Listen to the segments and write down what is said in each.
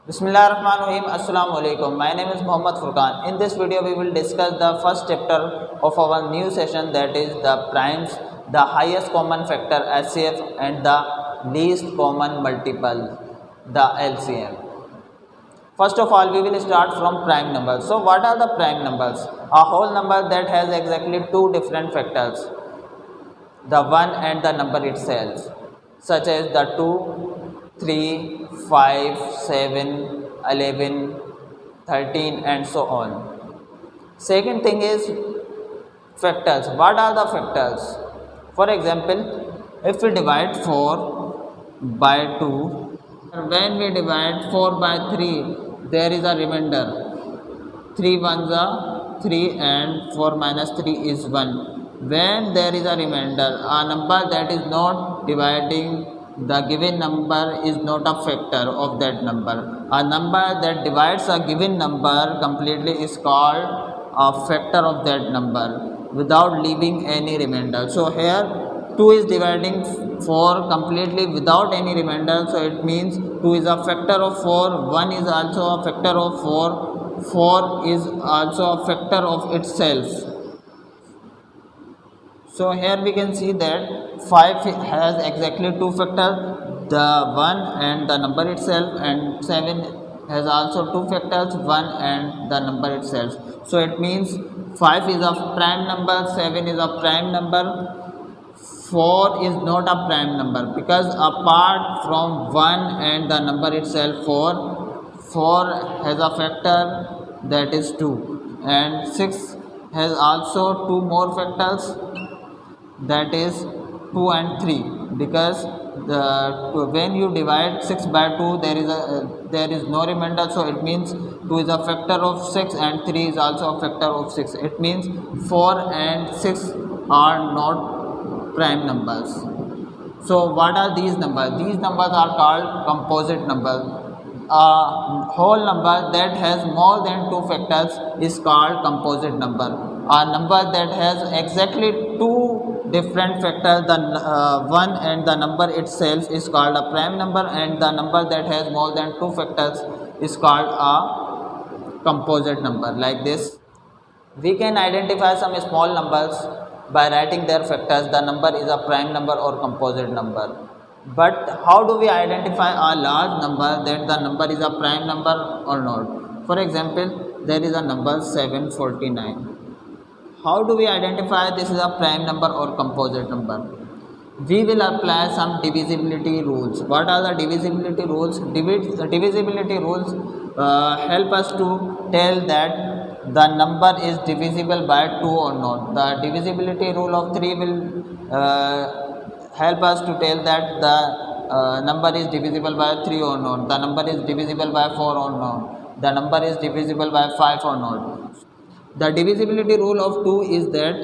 Bismillahirrahmanirrahim. Assalamu alaikum. My name is Muhammad Furqan. In this video, we will discuss the first chapter of our new session, that is the primes, the highest common factor HCF, and the least common multiple, the LCM. First of all, we will start from prime numbers. So, what are the prime numbers? A whole number that has exactly two different factors, the 1 and the number itself, such as the 2, 3, 5, 7, 11, 13 and so on. Second thing is factors. What are the factors? For example, if we divide 4 by 2, when we divide 4 by 3, there is a remainder. 3 ones are 3 and 4 minus 3 is 1. When there is a remainder, a number that is not dividing the given number is not a factor of that number. A number that divides a given number completely is called a factor of that number without leaving any remainder. So here 2 is dividing 4 completely without any remainder, so it means 2 is a factor of 4, 1 is also a factor of 4, 4 is also a factor of itself. So here we can see that 5 has exactly two factors, the 1 and the number itself, and 7 has also two factors, 1 and the number itself. So it means 5 is a prime number, 7 is a prime number, 4 is not a prime number, because apart from 1 and the number itself, 4 has a factor, that is 2, and 6 has also two more factors, that is 2 and 3, because when you divide 6 by 2, there is no remainder, so it means 2 is a factor of 6 and 3 is also a factor of 6. It means 4 and 6 are not prime numbers. So what are these numbers? These numbers are called composite numbers. A whole number that has more than two factors is called composite number. A number that has exactly two different factors, the 1 and the number itself, is called a prime number, and the number that has more than two factors is called a composite number. Like this, we can identify some small numbers by writing their factors. The number is a prime number or composite number. But how do we identify a large number that the number is a prime number or not? For example, there is a number 749. How do we identify this is a prime number or composite number? We will apply some divisibility rules. What are the divisibility rules? Divisibility rules help us to tell that the number is divisible by 2 or not. The divisibility rule of 3 will help us to tell that the number is divisible by 3 or not, the number is divisible by 4 or not, the number is divisible by 5 or not. The divisibility rule of 2 is that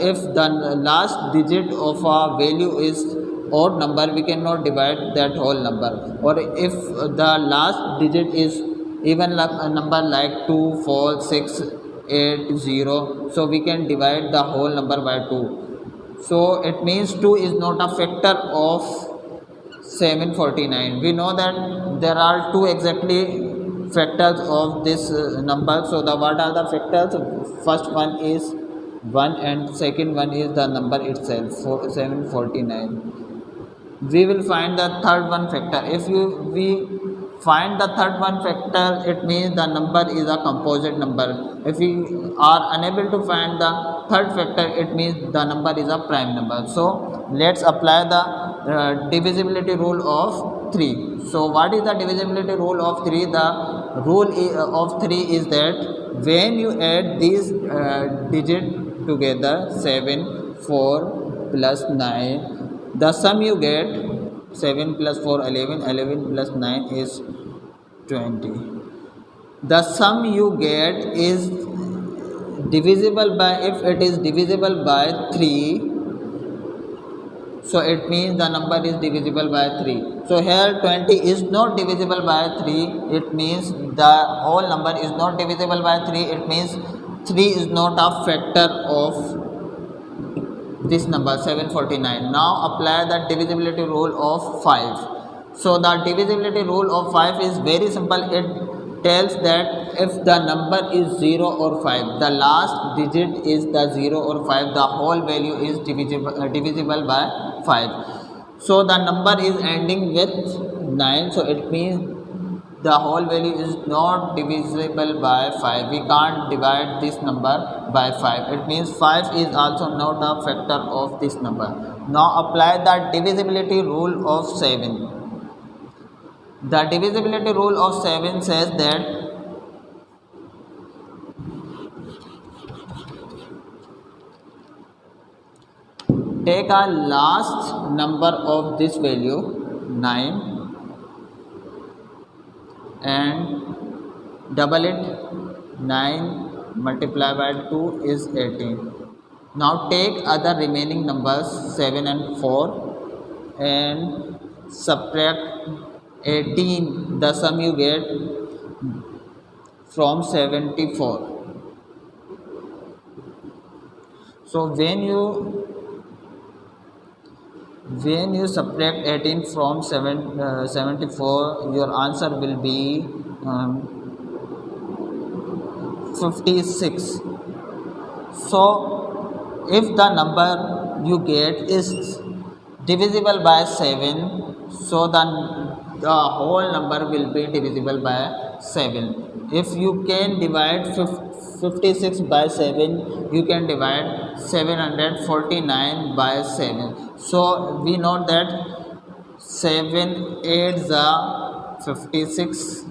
if the last digit of a value is odd number, we cannot divide that whole number, or if the last digit is even a number like 2, 4, 6, 8, 0, so we can divide the whole number by 2. So it means 2 is not a factor of 749. We know that there are two exactly factors of this number. So what are the factors? First one is 1 and second one is the number itself, 749. We will find the third one factor. If we find the third one factor, it means the number is a composite number. If we are unable to find the third factor, it means the number is a prime number. So let's apply the divisibility rule of 3. So what is the divisibility rule of 3? The rule of 3 is that when you add these digits together, 7, 4 plus 9, the sum you get 7 plus 4, 11, 11 plus 9 is 20. The sum you get is divisible by, if it is divisible by 3, so it means the number is divisible by 3. So here 20 is not divisible by 3, it means the whole number is not divisible by 3, it means 3 is not a factor of this number 749. Now apply the divisibility rule of 5. So the divisibility rule of 5 is very simple. It tells that if the number is 0 or 5, the last digit is the 0 or 5, the whole value is divisible by 5. So the number is ending with 9, so it means the whole value is not divisible by 5. We can't divide this number by 5. It means 5 is also not a factor of this number. Now apply the divisibility rule of 7. The divisibility rule of 7 says that take a last number of this value 9 and double it. 9 multiplied by 2 is 18. Now take other remaining numbers 7 and 4 and subtract 18, the sum you get from 74. So when you subtract 18 from 74, your answer will be 56. So if the number you get is divisible by 7, so the whole number will be divisible by 7. If you can divide 56 by 7, you can divide 749 by 7. So we know that 7 8s are 56.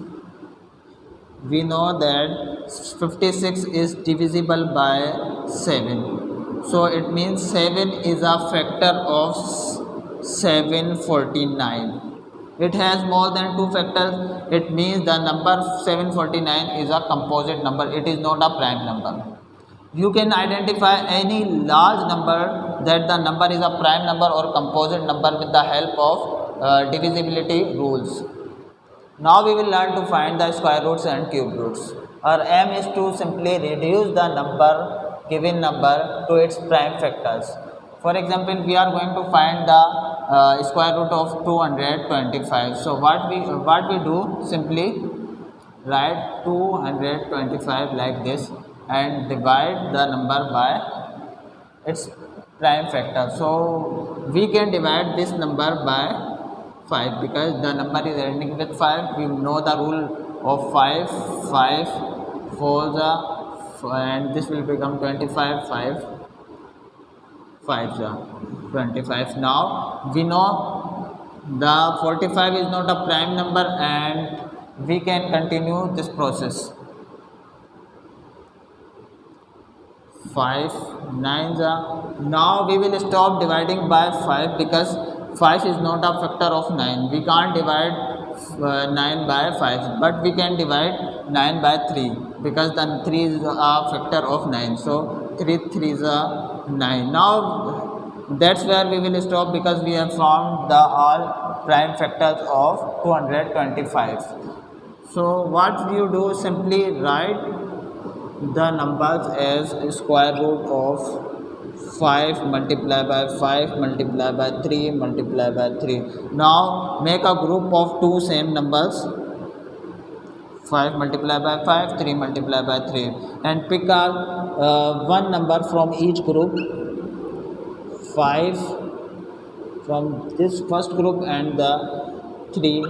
We know that 56 is divisible by 7. So it means 7 is a factor of 749. It has more than 2 factors. It means the number 749 is a composite number. It is not a prime number. You can identify any large number that the number is a prime number or composite number with the help of divisibility rules. Now we will learn to find the square roots and cube roots. Our aim is to simply reduce the given number to its prime factors. For example, we are going to find the square root of 225. So what we do, simply write 225 like this and divide the number by its prime factor. So we can divide this number by 5 because the number is ending with 5. We know the rule of 5 4 and this will become 25. 5 25. Now we know the 45 is not a prime number and we can continue this process. 5 9. Now we will stop dividing by 5 because 5 is not a factor of 9. We can't divide 9 by 5, but we can divide 9 by 3 because the 3 is a factor of 9. So 3 is a 9. Now that's where we will stop because we have found the all prime factors of 225. So what you do, simply write the numbers as square root of 5 multiplied by 5 multiplied by 3 multiplied by 3. Now make a group of two same numbers, 5 multiplied by 5, 3 multiplied by 3, and pick up one number from each group, 5 from this first group and the 3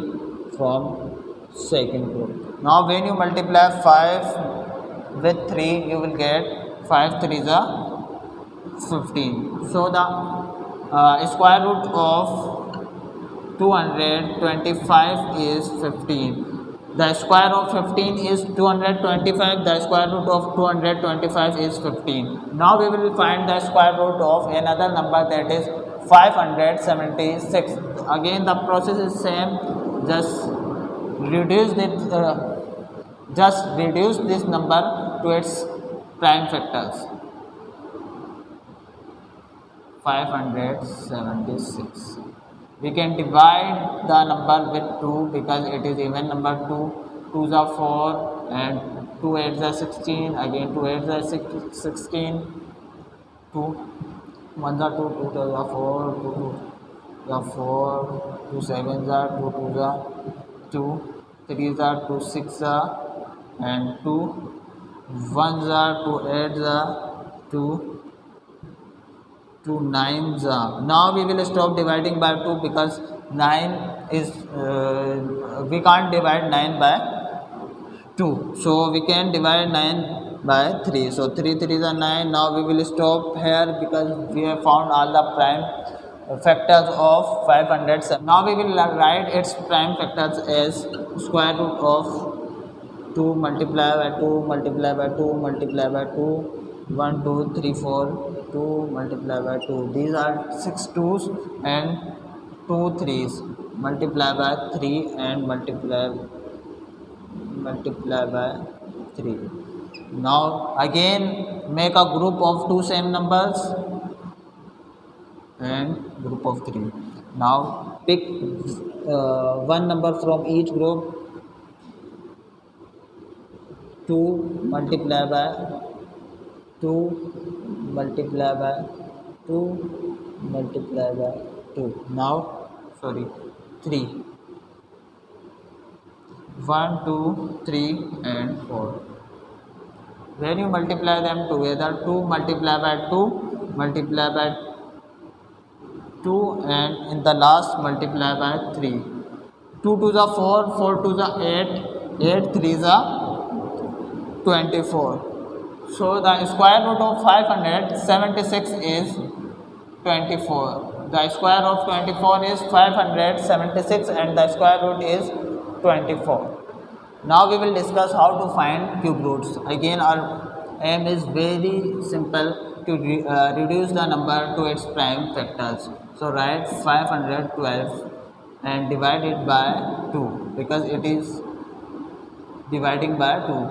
from second group. Now when you multiply 5 with 3, you will get 5 3s are 15. So the square root of 225 is 15. The square of 15 is 225. The square root of 225 is 15. Now we will find the square root of another number, that is 576. Again the process is same. Just reduce this number to its prime factors. 576. We can divide the number with 2 because it is even number. 2s are 4 and 2 8s are 16. Again 2 8s are 16. 2 1s are 2, 2 2s are 4, 2 the 4, 2 7s are 2 2s are 2, 3s are 2 6s are, and 2 1s are 2 8s are 2 2 9s are. Now we will stop dividing by 2 because 9 is we can't divide 9 by 2, so we can divide 9 by 3. So 3 3s are 9. Now we will stop here because we have found all the prime factors of 500. Now we will write its prime factors as square root of 2 multiplied by 2 multiplied by 2 multiplied by 2, 1 2 3 4, 2 multiplied by 2. These are 6 2's and 2 3's. Multiply by 3 and multiply by 3. Now again make a group of two same numbers and group of 3. Now pick one number from each group. 2 multiply by 2 multiply by 2 multiply by 2. Now 3, 1 2 3 and 4. When you multiply them together, 2 multiply by 2 multiply by 2, and in the last multiply by 3. 2 to the 4, 4 to the 8, 8 3 the 24. So the square root of 576 is 24. The square of 24 is 576 and the square root is 24. Now we will discuss how to find cube roots. Again our aim is very simple, to reduce the number to its prime factors. So write 512 and divide it by 2 because it is dividing by 2.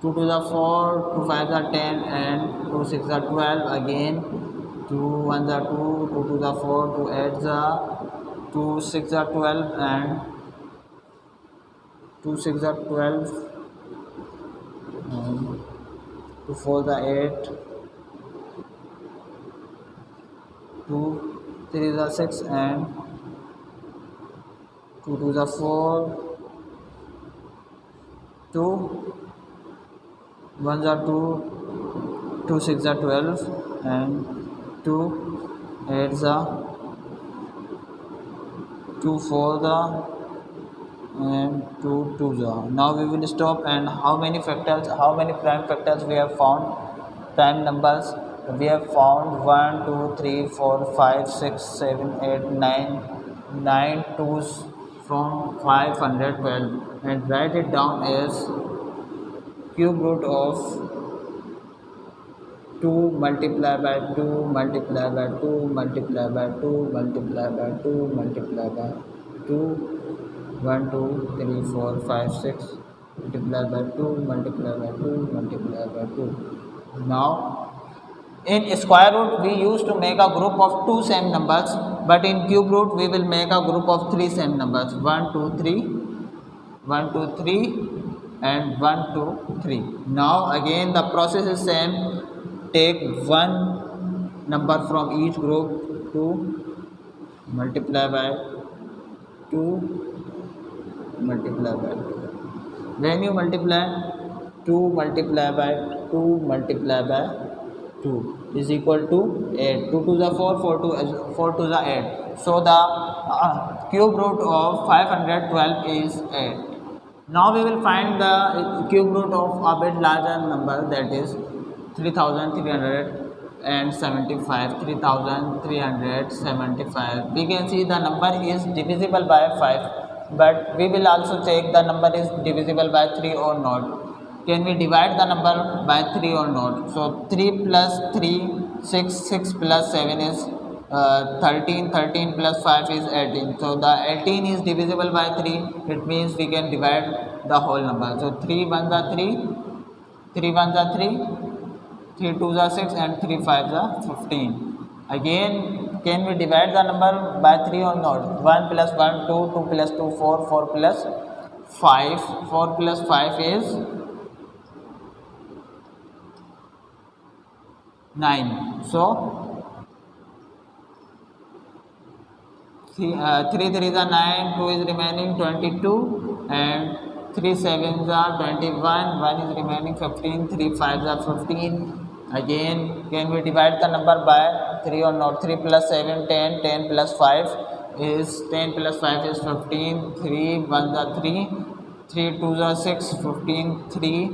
2 to the 4, 2 5s are 10 and 2 6s are 12. Again 2 1s are 2, 2 to the 4, 2 8s are 2 6s are 12 and 2 6s are 12 and 2 4s are 8, 2 3s are 6 and 2 2s are 4, 2 1s are 2, 2 6s are 12 and 2 8s are 2 4s are and 2 2s are. Now we will stop, and how many prime factors we have found? Prime numbers we have found 1 2 3 4 5 6 7 8 9 2's from 512, and write it down as cube root of 2 multiply by 2 multiply by 2 multiply by 2 multiply by 2 multiply by 2, 1 2 3 4 5 6 multiply by 2 multiply by 2 multiply by 2. Now in square root we used to make a group of two same numbers, but in cube root we will make a group of three same numbers. 1 2 3 1 2 3 and 1 2 3. Now again the process is same. Take one number from each group, 2 multiply by 2 multiply by 2. When you multiply 2 multiply by 2 multiply by 2 is equal to 8. 2 to the 4, 4 to the 8. So the cube root of 512 is 8. Now we will find the cube root of a bit larger number, that is 3375. 3375. We can see the number is divisible by 5, but we will also check the number is divisible by 3 or not. Can we divide the number by 3 or not? So 3 plus 3 6, 6 plus 7 is 13, 13 plus 5 is 18. So the 18 is divisible by 3. It means we can divide the whole number. So 3 1s are 3, 3 1s are 3, 3 2s are 6 and 3 5s are 15. Again, can we divide the number by 3 or not? 1 plus 1 2, 2 plus 2 4, 4 plus 5, 4 plus 5 is 9. So 3 3s are 9, 2 is remaining 22, and 3 7s are 21, 1 is remaining 15, 3 5s are 15. Again, can we divide the number by 3 or not? 3 plus 7 10, 10 plus 5 is 10 plus 5 is 15, 3 1s are 3, 3 2s are 6, 15, 3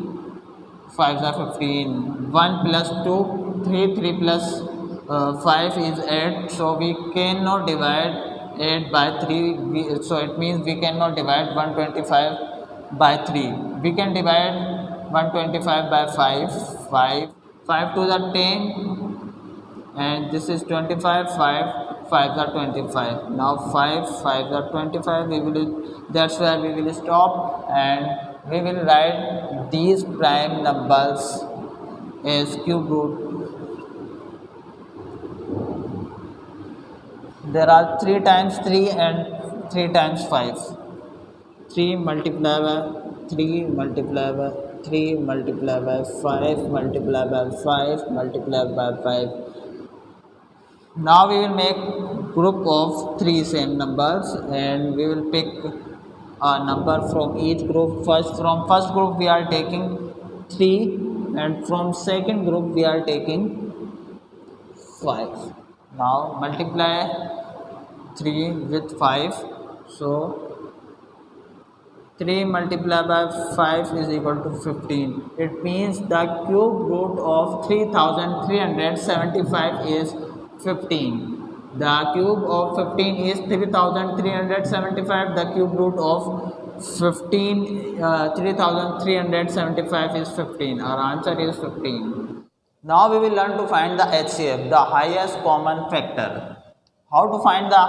5s are 15, 1 plus 2 3, 3 plus 5 is 8, so we cannot divide 8 by 3, so it means we cannot divide 125 by 3. We can divide 125 by 5, 5 2s are 10, and this is 25, 5 are 25. Now 5 are 25, we will, that's where we will stop, and we will write these prime numbers as cube root. There are 3 times 3 and 3 times 5. 3 multiplied by 3 multiplied by 3 multiplied by 5 multiplied by 5 multiplied by 5. Now we will make group of 3 same numbers, and we will pick a number from each group. From first group we are taking 3, and from second group we are taking 5. Now multiply 3 with 5, so 3 multiplied by 5 is equal to 15. It means the cube root of 3375 is 15. The cube of 15 is 3375. The cube root of 3375 is 15. Our answer is 15. Now we will learn to find the HCF, the highest common factor. How to find the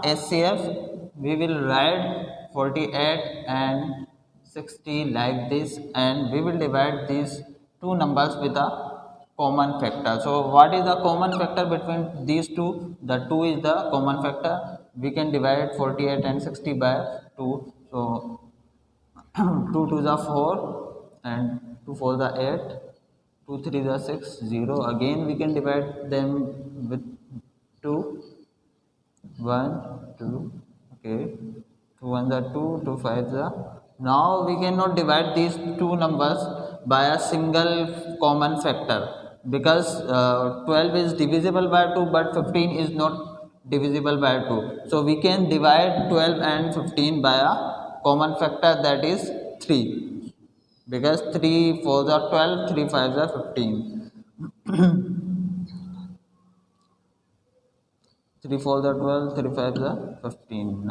HCF? We will write 48 and 60 like this, and we will divide these two numbers with a common factor. So what is the common factor between these two? The 2 is the common factor. We can divide 48 and 60 by 2. So 2 2s are 4, and 2 4s are 8, 2 3s are 6, 0. Again we can divide them with 2, 1 2, okay, 2 1s are 2, 2 5s are. Now we cannot divide these two numbers by a single common factor, because 12 is divisible by 2, but 15 is not divisible by 2. So we can divide 12 and 15 by a common factor, that is 3, because 3 4s are 12, 3 5s are 15. 3 4s are 12, 3 5s are 15.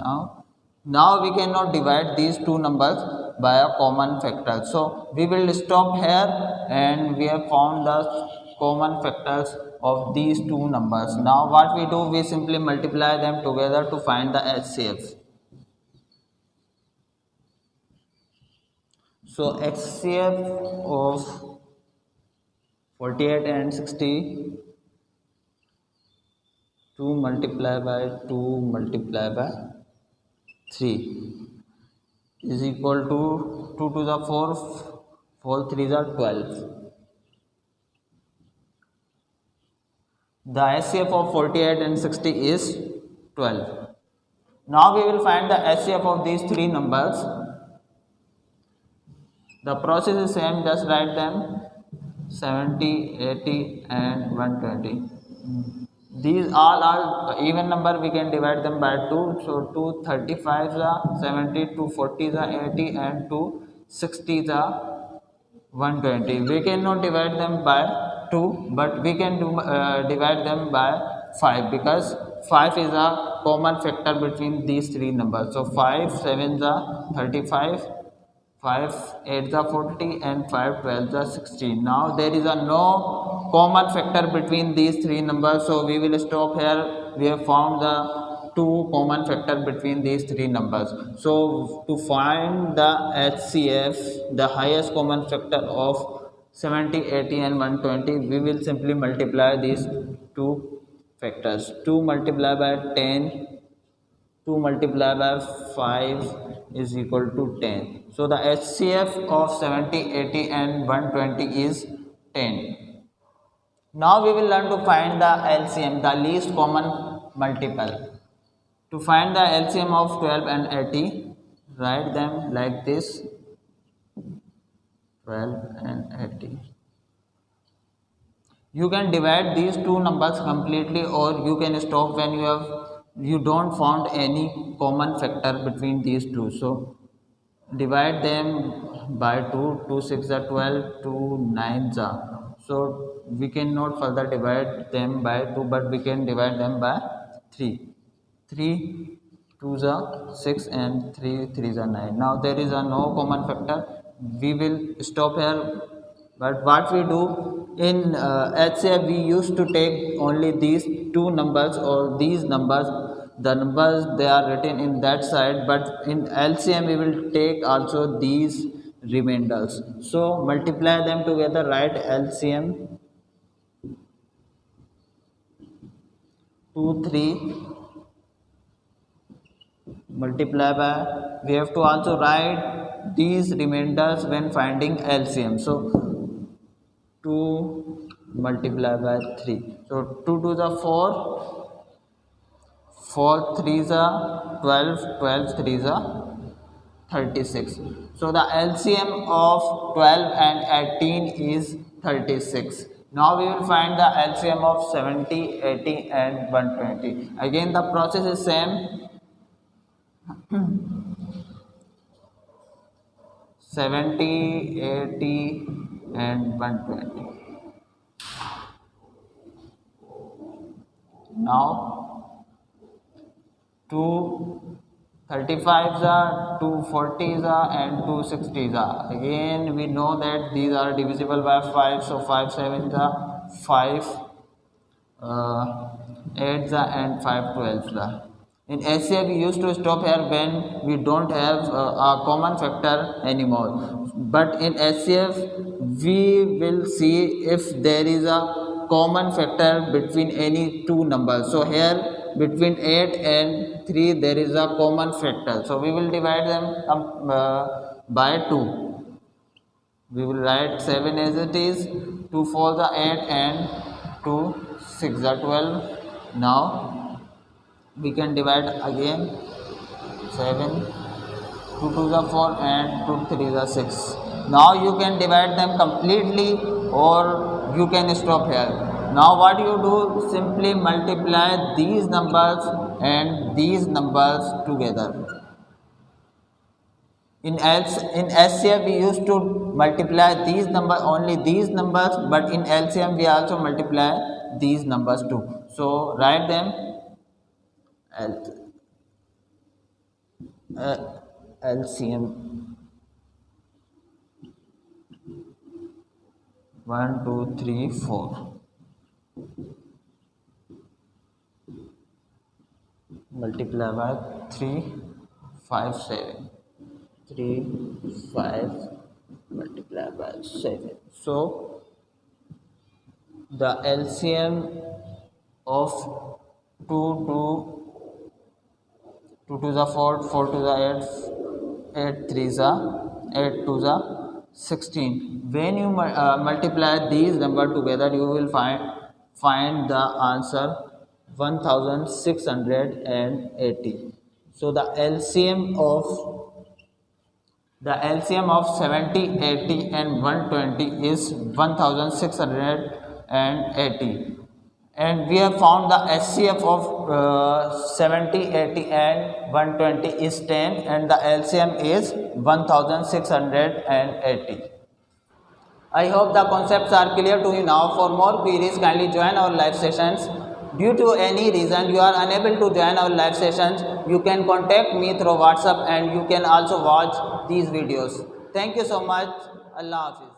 Now we cannot divide these two numbers by a common factor. So we will stop here, and we have found the common factors of these two numbers. Now what we do, we simply multiply them together to find the HCF. So HCF of 48 and 60, 2 multiplied by 2 multiplied by 3 is equal to 2 to the 4, 4 3s are 12. The HCF of 48 and 60 is 12. Now we will find the HCF of these three numbers. The process is same, just write them 70, 80 and 120. These all are even number, we can divide them by 2. So 2 35s are 70, 2 40s are 80 and 2 60s are 120. We cannot divide them by 2, but we can divide them by 5, because 5 is a common factor between these three numbers. So 5 7s are 35, 5 8s are 40 and 5 12s are 60. Now there is a no common factor between these three numbers, so we will stop here. We have found the two common factor between these three numbers. So to find the HCF, the highest common factor of 70, 80 and 120, we will simply multiply these two factors. 2 multiplied by 10, 2 multiplied by 5 is equal to 10. So the HCF of 70, 80 and 120 is 10. Now we will learn to find the LCM, the least common multiple. To find the LCM of 12 and 80, write them like this: 12 and 80. You can divide these two numbers completely, or you can stop when you don't found any common factor between these two. So divide them by 2. 2 6 are 12, 2 9 are. So we cannot further divide them by 2, but we can divide them by 3. 3 2s are 6 and 3 3s are 9. Now there is a no common factor. We will stop here. But what we do in HCF, we used to take only these two numbers or these numbers. The numbers they are written in that side, but in LCM we will take also these remainders. So multiply them together. Write LCM 2 3 multiply by, we have to also write these remainders when finding LCM. So 2 multiply by 3. So 2 2s are 4, 4 3s are 12, 12 3s are 36. So the LCM of 12 and 18 is 36. Now we will find the LCM of 70, 80 and 120. Again the process is same. 70, 80 and 120. Now 2 35s are, 2 40s are and 2 60s are. Again we know that these are divisible by 5, so 5 7s are, 5 8s are and 5 12s are. In HCF we used to stop here when we don't have a common factor anymore. But in HCF we will see if there is a common factor between any two numbers. So here between 8 and 3 there is a common factor. So we will divide them by 2. We will write 7 as it is, 2 4s are 8 and 2 6 are 12. Now we can divide again 7, 2 2s are 4 and 2 3s are 6. Now you can divide them completely or you can stop here. Now what you do, simply multiply these numbers and these numbers together. In HCF we used to multiply these numbers, only these numbers, but in LCM we also multiply these numbers too. So write them LCM 1 2 3 4 multiply by 3 5 7, 3 5 multiply by 7. So the LCM of 2 2s are 4, 4 2s are 8, 8 3s are 8 2s are 16. When you multiply these numbers together, you will find the answer 1680. So the LCM of 70, 80 and 120 is 1680. And we have found the HCF of 70, 80 and 120 is 10 and the LCM is 1680. I hope the concepts are clear to you now. For more queries, kindly join our live sessions. Due to any reason you are unable to join our live sessions, you can contact me through WhatsApp and you can also watch these videos. Thank you so much. Allah Hafiz.